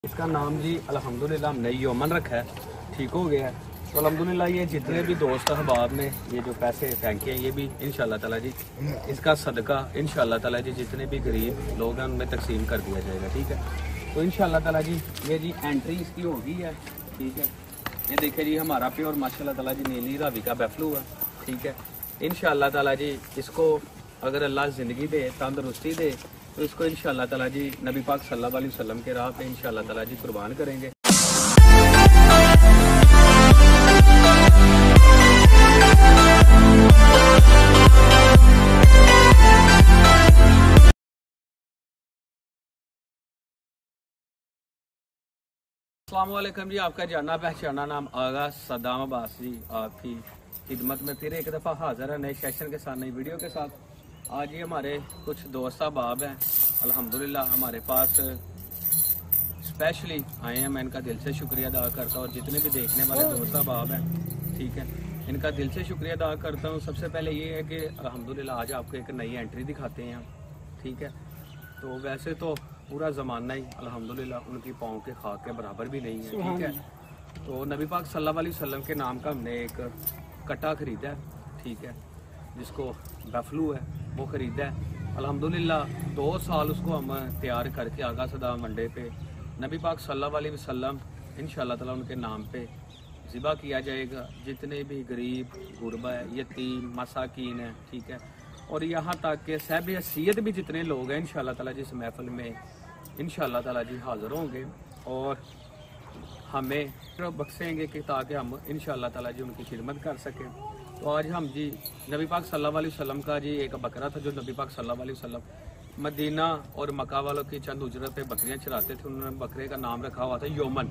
इसका नाम जी अल्हम्दुलिल्लाह हमने योमन रखा है, ठीक हो गया है। तो अल्हम्दुलिल्लाह ये जितने भी दोस्त अहबाब ने ये जो पैसे फेंके हैं ये भी इंशाल्लाह ताला जी इसका सदका इंशाल्लाह ताला जी जितने भी गरीब लोग हैं उनमें तकसीम कर दिया जाएगा, ठीक है। तो इंशाल्लाह ताला जी ये जी एंट्री इसकी हो गई है, ठीक है। ये देखिए जी हमारा प्योर माशाल्लाह ताला जी नीली रावी का बैफलू है, ठीक है। इंशाल्लाह ताला जी इसको अगर अल्लाह ज़िंदगी दे, तंदुरुस्ती दे, तो इसको इंशाल्लाह ताला जी नबी पाक सल्लल्लाहु अलैहि वसल्लम के राह पे इंशाल्लाह ताला जी कुर्बान करेंगे। अस्सलाम वालेकुम जी, आपका जाना पहचाना नाम आगा सद्दाम अब्बास जी आपकी खिदमत में फिर एक दफ़ा हाजिर है नए सेशन के साथ, नई वीडियो के साथ। आज ही हमारे कुछ दोस्त अहबाब हैं अल्हम्दुलिल्लाह हमारे पास स्पेशली आए हैं। मैं इनका दिल से शुक्रिया अदा करता हूँ और जितने भी देखने वाले दोस्त अहबाब हैं, ठीक है, इनका दिल से शुक्रिया अदा करता हूँ। सबसे पहले ये है कि अल्हम्दुलिल्लाह आज आपको एक नई एंट्री दिखाते हैं, ठीक है। तो वैसे तो पूरा ज़माना ही अल्हम्दुलिल्लाह उनकी पाँव के खाक के बराबर भी नहीं है, ठीक है। तो नबी पाक सल्लल्लाहु अलैहि वसल्लम के नाम का हमने एक कट्टा ख़रीदा है, ठीक है, जिसको बफलू है वो ख़रीदा है अल्हम्दुलिल्लाह। 2 साल उसको हम तैयार करके आगा सदा मंडे पे नबी पाक सल्लल्लाहु अलैहि वसल्लम इंशाल्लाह ताला उनके नाम पे ज़िबा किया जाएगा। जितने भी गरीब गुरबा है, यतीम मसाकीन है, ठीक है, और यहाँ तक के साहब हैसियत भी जितने लोग हैं इंशाल्लाह ताला जी इस महफिल में इंशाल्लाह ताला जी हाज़िर होंगे और हमें बख्शेंगे कि ताकि हम इंशाल्लाह ताला जी उनकी खिदमत कर सकें। तो आज हम जी नबी पाक सल्लल्लाहु अलैहि वसल्लम का जी एक बकरा था जो नबी पाक सल्लल्लाहु अलैहि वसल्लम मदीना और मक्का वालों की चंद उजरत पे बकरियां चराते थे। उन्होंने बकरे का नाम रखा हुआ था योमन।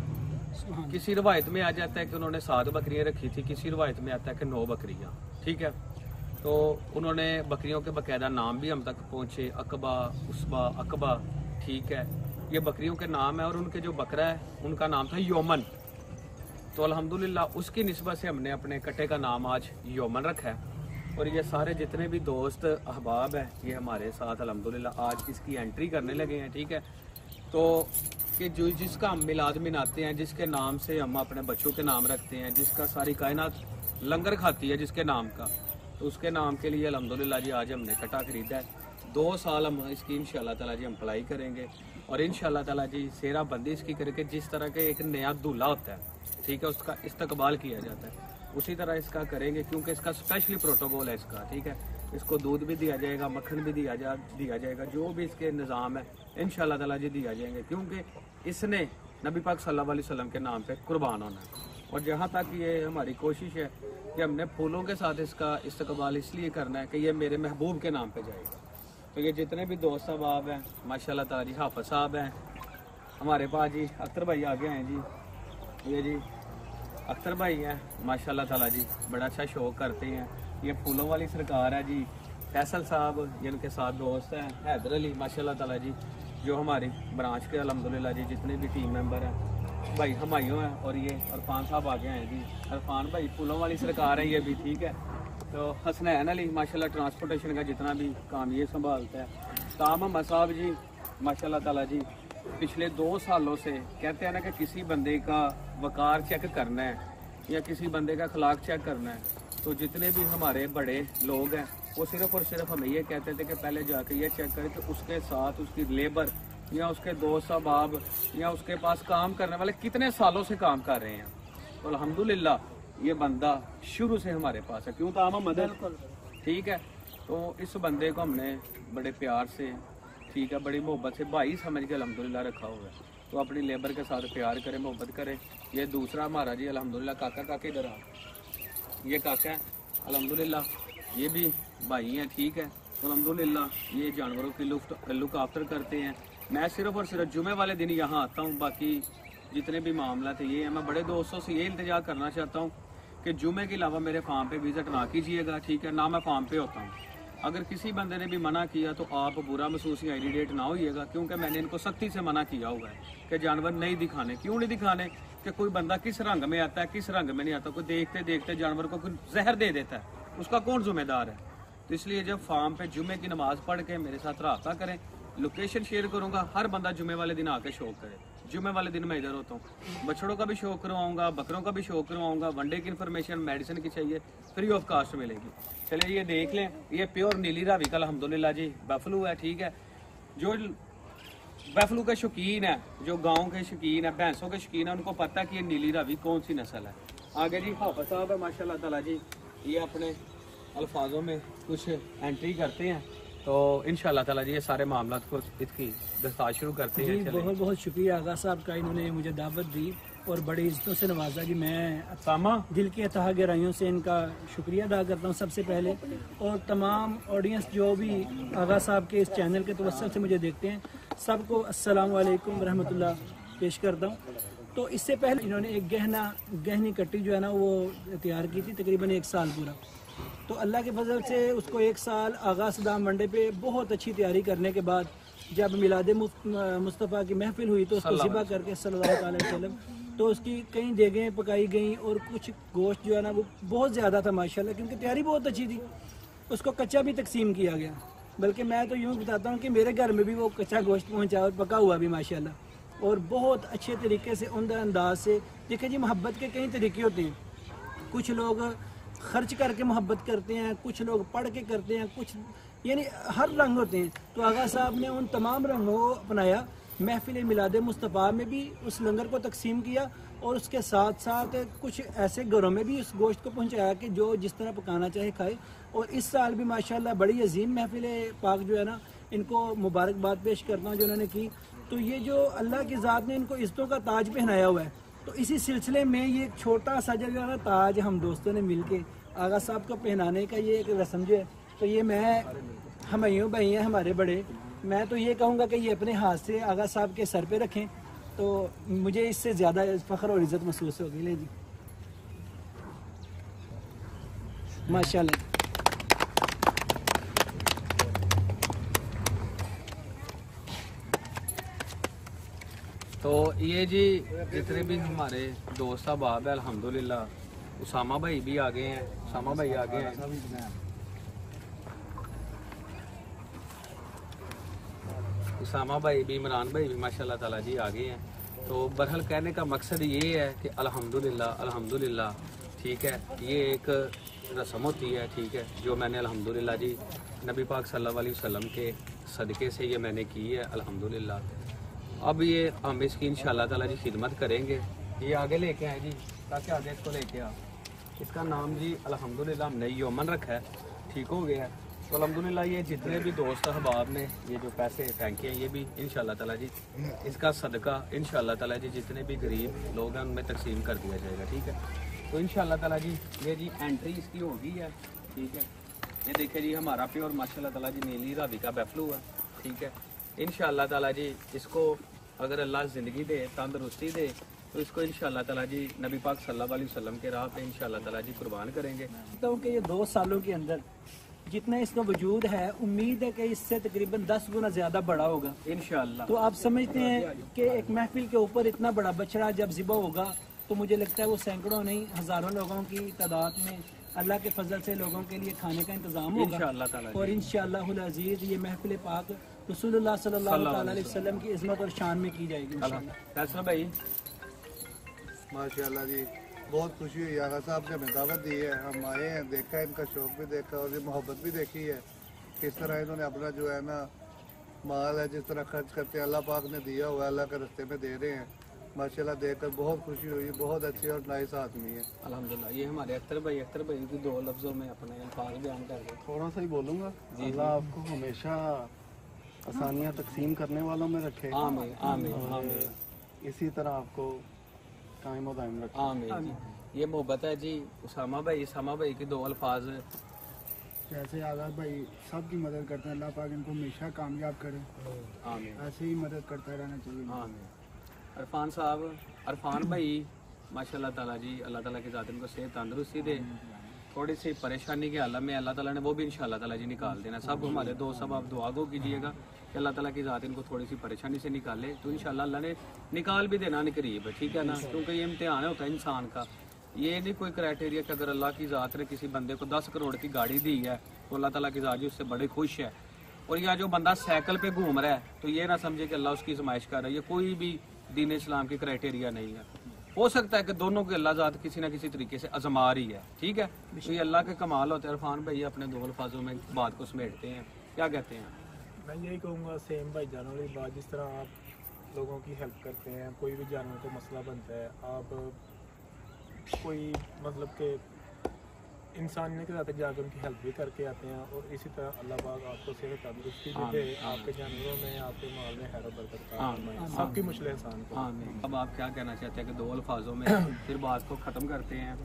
किसी रवायत में आ जाता है कि उन्होंने 7 बकरियां रखी थी, किसी रवायत में आता है कि 9 बकरियां, ठीक है। तो उन्होंने बकरियों के बाकायदा नाम भी हम तक पहुँचे, अकबा, उसबा, अकबा, ठीक है, ये बकरियों के नाम है। और उनके जो बकरा है उनका नाम था योमन। तो अल्हम्दुलिल्लाह उसकी निस्बत से हमने अपने कट्टे का नाम आज योमन रखा है। और ये सारे जितने भी दोस्त अहबाब हैं ये हमारे साथ अल्हम्दुलिल्लाह आज इसकी एंट्री करने लगे हैं, ठीक है। तो कि जो जिसका हम मिलाद मनाते हैं, जिसके नाम से हम अपने बच्चों के नाम रखते हैं, जिसका सारी कायनात लंगर खाती है जिसके नाम का, तो उसके नाम के लिए अल्हम्दुलिल्लाह जी आज हमने कट्टा खरीदा है। 2 साल हम इसकी इंशाल्लाह ताला जी हम अप्लाई करेंगे और इंशाल्लाह ताला जी सेरा बंदी इसकी करके जिस तरह के एक नया दूल्हा होता है, ठीक है, उसका इस्तकबाल किया जाता है उसी तरह इसका करेंगे, क्योंकि इसका स्पेशली प्रोटोकॉल है इसका, ठीक है। इसको दूध भी दिया जाएगा, मक्खन भी दिया जाएगा, जो भी इसके निज़ाम है इंशाल्लाह ताला जी दिया जाएंगे, क्योंकि इसने नबी पाक सल्लल्लाहु अलैहि वसल्लम के नाम पे कुर्बान होना है। और जहाँ तक ये हमारी कोशिश है कि हमने फूलों के साथ इसका इस्तकबाल इसलिए करना है कि ये मेरे महबूब के नाम पे जाएगा। तो ये जितने भी दोस्त साहब हैं माशाल्लाह ताला जी, हाफिज़ साहब हैं हमारे पास जी, अख्तर भाई आगे हैं जी, ये जी अख्तर भाई हैं माशाल्लाह ताला जी, बड़ा अच्छा शौक करते हैं। ये फूलों वाली सरकार है जी, फैसल साहब जिनके साथ दोस्त हैं, हैदर अली माशाल्लाह ताला जी जो हमारी ब्रांच के अल्हम्दुलिल्लाह जी जितने भी टीम मेंबर हैं भाई हमायूं हैं। और ये अरफान साहब आगे हैं जी, अरफान भाई फूलों वाली सरकार है ये भी, ठीक है। तो हसनैन अली माशाल्लाह ट्रांसपोर्टेशन का जितना भी काम ये संभालता है। ताम अहमद साहब जी माशाल्लाह ताला जी पिछले 2 सालों से कहते हैं ना कि किसी बंदे का वकार चेक करना है या किसी बंदे का अखलाक चेक करना है, तो जितने भी हमारे बड़े लोग हैं वो सिर्फ और सिर्फ हमें ये कहते थे कि पहले जाके ये चेक करें कि उसके साथ उसकी लेबर या उसके दोस्त अहबाब या उसके पास काम करने वाले कितने सालों से काम कर रहे हैं। तो अल्हम्दुलिल्लाह ये बंदा शुरू से हमारे पास है, क्यों ताम मदद, ठीक है। तो इस बंदे को हमने बड़े प्यार से, ठीक है, बड़ी मोहब्बत से भाई समझ के अल्हम्दुलिल्लाह रखा हुआ है। तो अपनी लेबर के साथ प्यार करें, मोहब्बत करें। ये दूसरा हमारा जी अल्हम्दुलिल्लाह काका इधर आ, ये काका है अल्हम्दुलिल्लाह, ये भी भाई हैं, ठीक है। तो अल्हम्दुलिल्लाह ये जानवरों की लुक आफ्टर करते हैं। मैं सिर्फ और सिर्फ जुमे वाले दिन यहाँ आता हूँ, बाकी जितने भी मामला थे ये है। मैं बड़े दोस्तों से ये इंतजार करना चाहता हूँ कि जुमे के अलावा मेरे फार्म पे विजिट ना कीजिएगा, ठीक है, ना मैं फार्म पे होता हूँ। अगर किसी बंदे ने भी मना किया तो आप बुरा महसूस या इरिटेट ना होइएगा, क्योंकि मैंने इनको सख्ती से मना किया हुआ है कि जानवर नहीं दिखाने। क्यों नहीं दिखाने? कि कोई बंदा किस रंग में आता है किस रंग में नहीं आता, कोई देखते देखते जानवर को कोई जहर दे देता है, उसका कौन जिम्मेदार है। तो इसलिए जब फार्म पे जुमे की नमाज पढ़ के मेरे साथ रब्ता करें, लोकेशन शेयर करूंगा, हर बंदा जुमे वाले दिन आके शौक करे। जुमे वाले दिन मैं इधर होता हूँ। बछड़ों का भी शौक करवाऊंगा, बकरों का भी शौक करवाऊंगा, वनडे की इन्फॉर्मेशन, मेडिसिन की चाहिए, फ्री ऑफ कास्ट मिलेगी। चलिए ये देख लें, ये प्योर नीली रावी का अल्हम्दुलिल्लाह जी बफलू है, ठीक है। जो बफलू के शौकीन है, जो गाँव के शौकीन है, भैंसों के शौकीन है, उनको पता है कि ये नीली रावी कौन सी नस्ल है। आगे जी हाफिज साहब है माशाल्लाह ताला जी, ये अपने अल्फाजों में कुछ एंट्री करते हैं, तो इंशाल्लाह ताला जी ये सारे मामला को इसकी दस्तार शुरू करते हैं। बहुत बहुत शुक्रिया आगा साहब का, इन्होंने मुझे दावत दी और बड़ी इज्जतों से नवाजा कि मैं सामा दिल की अथाह गहराइयों से इनका शुक्रिया अदा करता हूँ सबसे पहले। और तमाम ऑडियंस जो भी आगा साहब के इस चैनल के तवस्सुल से मुझे देखते हैं, सबको अस्सलाम वालेकुम रहमतुल्लाह पेश करता हूँ। तो इससे पहले इन्होंने एक गहनी कट्टी जो है ना वो तैयार की थी, तकरीबन 1 साल पूरा। तो अल्लाह के फजल से उसको 1 साल आगा सदाम वनडे पे बहुत अच्छी तैयारी करने के बाद जब मिलाद मुस्तफ़ा की महफिल हुई तो उसको ज़िबा करके सल्लल्लाहु अलैहि वसल्लम, तो उसकी कई देगें पकाई गई और कुछ गोश्त जो है ना वो बहुत ज़्यादा था माशाल्लाह, क्योंकि तैयारी बहुत अच्छी थी। उसको कच्चा भी तकसीम किया गया, बल्कि मैं तो यूँ बताता हूँ कि मेरे घर में भी वो कच्चा गोश्त पहुँचा और पका हुआ भी माशाल्लाह, और बहुत अच्छे तरीके से उम्दा अंदाज से। देखिए जी, मोहब्बत के कई तरीके होते हैं, कुछ लोग खर्च करके मोहब्बत करते हैं, कुछ लोग पढ़ के करते हैं, कुछ यानी हर रंग होते हैं। तो आगा साहब ने उन तमाम रंगों को अपनाया, महफिल मिलाद मुस्तफ़ा में भी उस लंगर को तकसीम किया और उसके साथ साथ कुछ ऐसे घरों में भी उस गोश्त को पहुंचाया कि जो जिस तरह पकाना चाहे खाए। और इस साल भी माशाल्लाह बड़ी अजीम महफिल पाक जो है ना, इनको मुबारकबाद पेश करता हूँ जो उन्होंने की। तो ये जो अल्लाह की ज़ात ने इनको इज़्ज़तों का ताज पहनाया हुआ है, तो इसी सिलसिले में ये एक छोटा सा जो है ना ताज हम दोस्तों ने मिलके आगा साहब को पहनाने का ये एक रस्म जो है, तो ये मैं हमायूं भाई हैं हमारे बड़े, मैं तो ये कहूँगा कि ये अपने हाथ से आगा साहब के सर पे रखें, तो मुझे इससे ज़्यादा फ़ख्र और इज़्ज़त महसूस होगी। ले जी माशाल्लाह। तो ये जी जितने भी हमारे दोस्त अहबाब है अल्हम्दुलिल्लाह, उसामा भाई भी आ गए हैं, उसामा भाई आ गए हैं, उसामा भाई भी, इमरान भाई भी माशाल्लाह ताला जी आ गए हैं। तो बहरहाल कहने का मकसद ये है कि अल्हम्दुलिल्लाह अल्हम्दुलिल्लाह, ठीक है, ये एक रस्म होती है, ठीक है, जो मैंने अल्हम्दुलिल्लाह जी नबी पाक सल्लल्लाहु अलैहि वसल्लम के सदक़े से ये मैंने की है अल्हम्दुलिल्लाह। अब ये हम इसकी इंशाल्लाह ताला जी खिदमत करेंगे। ये आगे लेके आए जी, ताकि आगे इसको लेके आ। इसका नाम जी अल्हम्दुलिल्लाह हमने यमन रखा है, ठीक हो गया। तो अल्हम्दुलिल्लाह ये जितने भी दोस्त अहबाब ने ये जो पैसे फेंके हैं, ये भी इंशाल्लाह ताला जी इसका सदका इंशाल्लाह ताला जी जितने भी गरीब लोग हैं उनमें तकसीम कर दिया जाएगा, ठीक है। तो इंशाल्लाह ताला जी ये जी एंट्री इसकी हो गई है, ठीक है। ये देखिए जी हमारा प्योर माशाल्लाह ताला जी नीली रावी का बफलू है, ठीक है। इंशाल्लाह ताला जी इसको अगर अल्लाह ज़िंदगी दे, तंदरुस्ती दे, तो इसको इंशाल्लाह ताला जी नबी पाक सल्लल्लाहु अलैहि वसल्लम के राह पे इंशाल्लाह ताला जी कुर्बान करेंगे। तो कि ये 2 सालों के अंदर जितना इसका वजूद है, उम्मीद है कि इससे तकरीबन 10 गुना ज़्यादा बड़ा होगा इंशाल्लाह। तो आप समझते हैं कि एक महफिल के ऊपर इतना बड़ा बछड़ा जब ज़िबा होगा, तो मुझे लगता है वो सैकड़ों नहीं हज़ारों लोगों की तादाद में अल्लाह के फजल से लोगों के लिए खाने का इंतज़ाम होगा इंशाल्लाह ताला जी। और इंशाअल्लाहुल अज़ीज़ ये महफिल पाक रसूलुल्लाह सल्लल्लाहु अलैहि वसल्लम की इज़्ज़त और शान में की जाएगी इंशाअल्लाह। फैसला भाई माशाल्लाह जी, बहुत खुशी हुई। आगा साहब ने हमें दावत दी है, हम आए हैं, देखा है, इनका शौक भी देखा और ये मोहब्बत भी देखी है, किस तरह इन्होंने अपना जो है ना माल है जिस तरह खर्च करते हैं, अल्लाह पाक ने दिया हुआ है, अल्लाह के रास्ते में दे रहे हैं। माशाल्लाह देखकर बहुत खुशी हुई, बहुत अच्छी और नाइस आदमी है अल्हम्दुलिल्लाह। ये हमारे अख्तर भाई की 2 लफ्ज़ों में अपने अल्फाज बयान कर दे। थोड़ा सा ही बोलूँगा। अल्लाह आपको हमेशा आसानियाँ तकसीम करने वालों में रखे, आमीन आमीन आमीन। इसी तरह आपको कायम और दायम रखे, आमीन। ये मोहब्बत है जी। उसामा भाई के 2 अल्फाज। जैसे आज़ाद भाई सबकी मदद करते हैं, अल्लाह पाक इनको हमेशा कामयाब करे, आमीन ऐसे ही मदद करता रहना चाहिए। आमीन। अरफान साहब, अरफान भाई माशाल्लाह ताला जी, अल्लाह ताला की ज़ात इनको सेहत तंदरुस्ती दे। थोड़ी सी परेशानी के हालत में अल्लाह ताला ने वो भी इंशाल्लाह ताला जी निकाल देना। सब हमारे दोस्त सब आप दुआ गो कीजिएगा कि अल्लाह ताला की ज़ात इनको थोड़ी सी परेशानी से निकाले, तो इंशाल्लाह अल्लाह ने निकाल भी देना करीब, ठीक है ना, क्योंकि ये इम्तिहान होता है इंसान का। ये नहीं कोई क्राइटेरिया कि अगर अल्लाह की ज़ात ने किसी बंदे को 10 करोड़ की गाड़ी दी है तो अल्लाह ताला की ज़ात जी उससे बड़े खुश है। और या जो बंदा साइकिल पे घूम रहा है तो ये ना समझे कि अल्लाह उसकी आजमाइश कर रहा है। ये कोई भी दीन इस्लाम की क्राइटेरिया नहीं है। हो सकता है कि दोनों के अल्लाह ज़ात किसी ना किसी तरीके से आजमा रही है, ठीक है। तो ये अल्लाह के कमाल होते हैं। इरफान भाई अपने दो अल्फाजों में बात को समेटते हैं, क्या कहते हैं? मैं यही कहूँगा सेम भाई जानों वाली बात, जिस तरह आप लोगों की हेल्प करते हैं, कोई भी जानवर को मसला बनता है, आप कोई मतलब के इंसानियत के साथ जाकर उनकी हेल्प भी करके आते हैं, और इसी तरह अल्लाह पाक आपको सेहत तंदुरुस्ती भी दे, आपके जानवरों में, आपके माल में खैर बरकत, सबकी मुश्किल इंसान को। अब आप क्या कहना चाहते हैं कि दो अल्फाजों में फिर बात को ख़त्म करते हैं?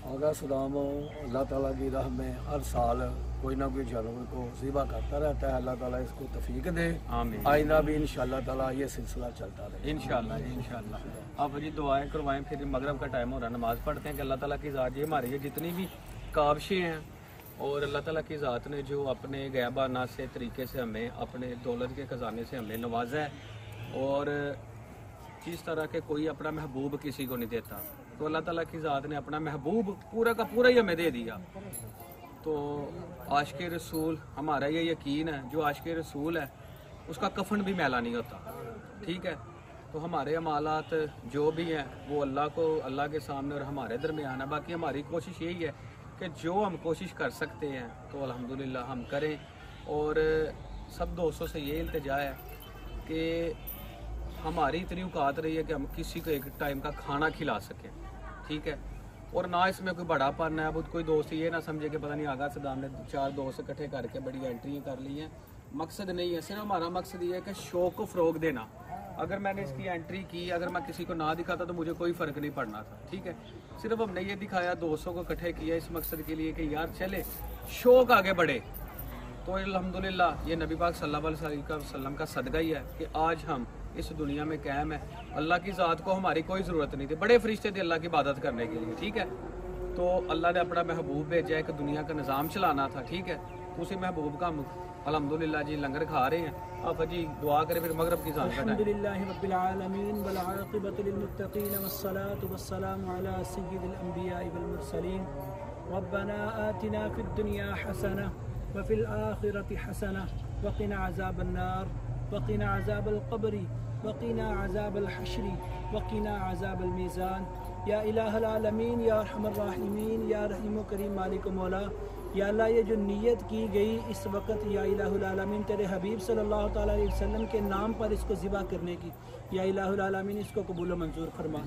आगा सलाम अल्लाह ताला की राह में हर साल कोई ना कोई जानवर को ज़िबा करता रहता है। अल्लाह ताला इसको तौफीक दे, आइंदा भी इंशाअल्लाह ताला ये सिलसिला चलता रहे इंशाअल्लाह। आप जी दुआएं करवाएं, फिर मगरब का टाइम हो रहा है, नमाज़ पढ़ते हैं कि अल्लाह ताला की ज़ात ये हमारी ये जितनी भी काविशें हैं और अल्लाह ताला की ज़ात ने जो अपने गैबाना से तरीके से हमें अपने दौलत के ख़जाने से हमें नवाजा है, और जिस तरह के कोई अपना महबूब किसी को नहीं देता, तो अल्लाह ताला की ज़ात ने अपना महबूब पूरा का पूरा ही हमें दे दिया। तो आशिक़ रसूल, हमारा ये यकीन है, जो आशिक़ रसूल है उसका कफन भी मैला नहीं होता, ठीक है। तो हमारे अमालात जो भी हैं वो अल्लाह को, अल्लाह के सामने और हमारे दरमियान है। बाकी हमारी कोशिश यही है कि जो हम कोशिश कर सकते हैं तो अल्हम्दुलिल्लाह हम करें, और सब दोस्तों से ये इल्तिजा है कि हमारी इतनी औकात रही है कि हम किसी को एक टाइम का खाना खिला सकें, ठीक है। और ना इसमें कोई बड़ापन है। अब कोई दोस्त ये ना समझे कि पता नहीं आगा सदाम ने 4 दोस्त इकट्ठे करके बड़ी एंट्री कर ली हैं, मकसद नहीं है। सिर्फ हमारा मकसद ये है कि शौक को फ़रोग देना। अगर मैंने इसकी एंट्री की, अगर मैं किसी को ना दिखाता तो मुझे कोई फ़र्क नहीं पड़ना था, ठीक है। सिर्फ हमने ये दिखाया, दोस्तों को इकट्ठे किया इस मकसद के लिए कि यार चले शौक आगे बढ़े। तो अल्हम्दुलिल्लाह ये नबी पाक सल्लल्लाहु अलैहि वसल्लम का सदका ही है कि आज हम इस दुनिया में कायम है। अल्लाह की ज़ात को हमारी कोई ज़रूरत नहीं थी, बड़े फरिश्ते थे अल्लाह की इबादत करने के लिए, ठीक है। तो अल्लाह ने अपना महबूब भेजा, एक दुनिया का निज़ाम चलाना था, ठीक है। उसी महबूब का अल्हम्दुलिल्लाह जी लंगर खा रहे हैं। आप जी दुआ करें, फिर मगरब की ज़ात अल्हम्दुलिल्लाहि रब्बिल आलमीन वल आक़िबतु लिल मुत्तक़ीन वस्सलातु वस्सलामु अला सय्यिदिल अंबिया'i वल मुरसलीन रब्बना आतिना फिद दुनिया हसनह व फिल आखिरति हसनह व क़िना अज़ाबन नार व क़िना अज़ाबल क़ब्र व क़िना अज़ाबल हश्र व क़िना अज़ाबल मीज़ान। या इलाहल आलमीन, या अरहमर राहिमीन, या रहीम करीम मालिक मौला, या अल्लाह ये जो नीयत की गई इस वक्त, या इलाहुल आलमीन तेरे हबीब सल्लल्लाहु ताला अलैहि वसल्लम के नाम पर इसको ज़िबा करने की, या इलाहुल आलमीन इसको कबूल व मंजूर फरमा।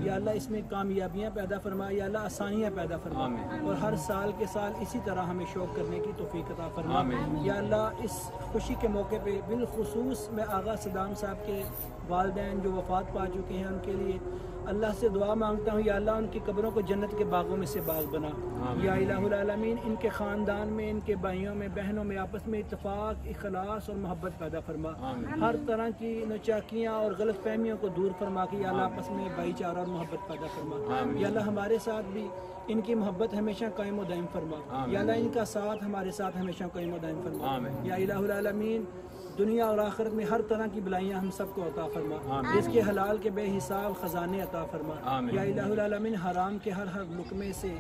या अल्लाह इसमें कामयाबियाँ पैदा फरमा, या अल्लाह आसानियाँ पैदा फरमा, और हर साल के साल इसी तरह हमें शौक़ करने की तौफ़ीक़ अता फरमा। या अल्लाह इस खुशी के मौके पर बिलखुसूस मैं आगा सदाम साहब के वालिदैन जो वफ़ात पा चुके हैं उनके लिए अल्लाह से दुआ मांगता हूँ, या अल्लाह उनकी कब्रों को जन्नत के बागों में से बाग बना। या इलाहुल आलमीन इनके ख़ानदान में, इनके भाइयों में, बहनों में आपस में इत्तफ़ाक़, इखलास और मोहब्बत पैदा फरमा। हर तरह की नचाकियाँ और गलत फहमियों को दूर फरमा के या अल्लाह आपस में भाईचारा और मोहब्बत पैदा फरमा। या अल्लाह हमारे साथ भी इनकी मोहब्बत हमेशा कायम व दायम फरमा। या अल्लाह इनका साथ हमारे साथ हमेशा कायम व दायम फरमा। या इलाहुल आलमीन दुनिया और आखिरत में हर तरह की भलाइयाँ हम सबको अता फरमा, जिसके हलाल के बेहिसाब खजाने अता फरमा। या इलाहुल आलमीन हराम के हर लुकमे से,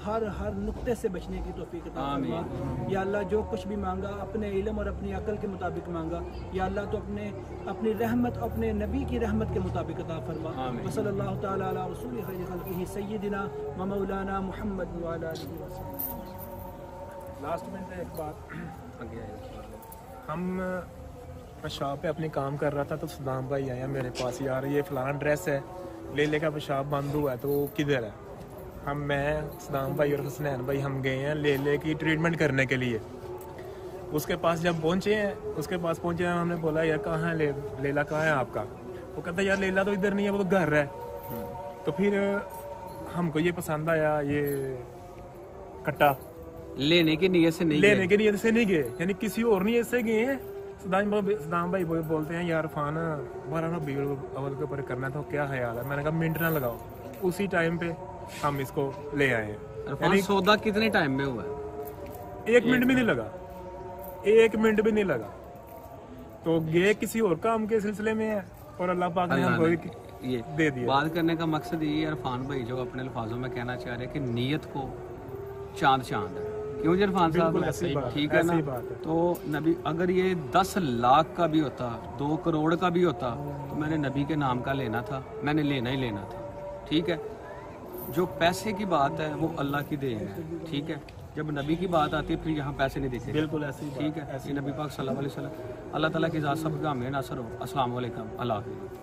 हर नुक्ते से बचने की तौफीक अता फरमा। या अल्लाह जो कुछ भी मांगा अपने इल्म और अपनी अकल के मुताबिक मांगा, या अल्लाह तो अपनी रहमत, अपने नबी की रहमत के मुताबिक अता फरमा। व सल्लल्लाहु तआला अला रसूलिहि खैरि खल्क़िहि सय्यिदिना व मौलाना मुहम्मद व अला आलिहि वसल्लम। लास्ट में एक बात, हम पेशाब पे अपनी काम कर रहा था तो सदाम भाई आया मेरे पास, यार ये फ़लान ड्रेस है, ले का पेशाब बंद हुआ है तो किधर है। मैं सदाम भाई और हसनैन भाई हम गए हैं ले की ट्रीटमेंट करने के लिए। उसके पास जब पहुँचे हैं, हमने बोला यार कहाँ है लेला कहाँ है आपका? वो कहता यार लेला तो इधर नहीं है, वो तो घर है। तो फिर हमको ये पसंद आया, ये कट्टा लेने की नीयत से नहीं गए, यानी किसी और नीयत से गए हैं। सदाम भाई बोलते हैं यार फान 12 रबीउल अव्वल के ऊपर करना तो क्या ख्याल है? मैंने कहा मिनट ना लगाओ, उसी टाइम पे हम इसको ले आए। यानी सौदा कितने टाइम में हुआ? 1 मिनट भी नहीं लगा, 1 मिनट भी नहीं लगा। तो ये किसी और काम के सिलसिले में है और अल्लाह पाक ने हमको ये दे दिया। बात करने का मकसद ये है इरफान भाई जो अपने अल्फाजों में कहना चाह रहे हैं कि नीयत को चांद है, क्यों जी इरफान बिल्कुल ऐसी साहब? बात, ठीक है ना? ऐसी बात है। तो नबी अगर ये 10 लाख का भी होता, 2 करोड़ का भी होता, तो मैंने नबी के नाम का लेना था, मैंने लेना ही लेना था। ठीक है, जो पैसे की बात है वो अल्लाह की देन है। ठीक है, जब नबी की बात आती है फिर यहाँ पैसे नहीं दिखे। बिल्कुल ऐसी ठीक है, ये नबी पाक सल्लल्लाहु अलैहि वसल्लम। अल्लाह ताला की ज़ात सब का हमें नासर हो। अस्सलाम वालेकुम, अल्लाह हाफ़िज़।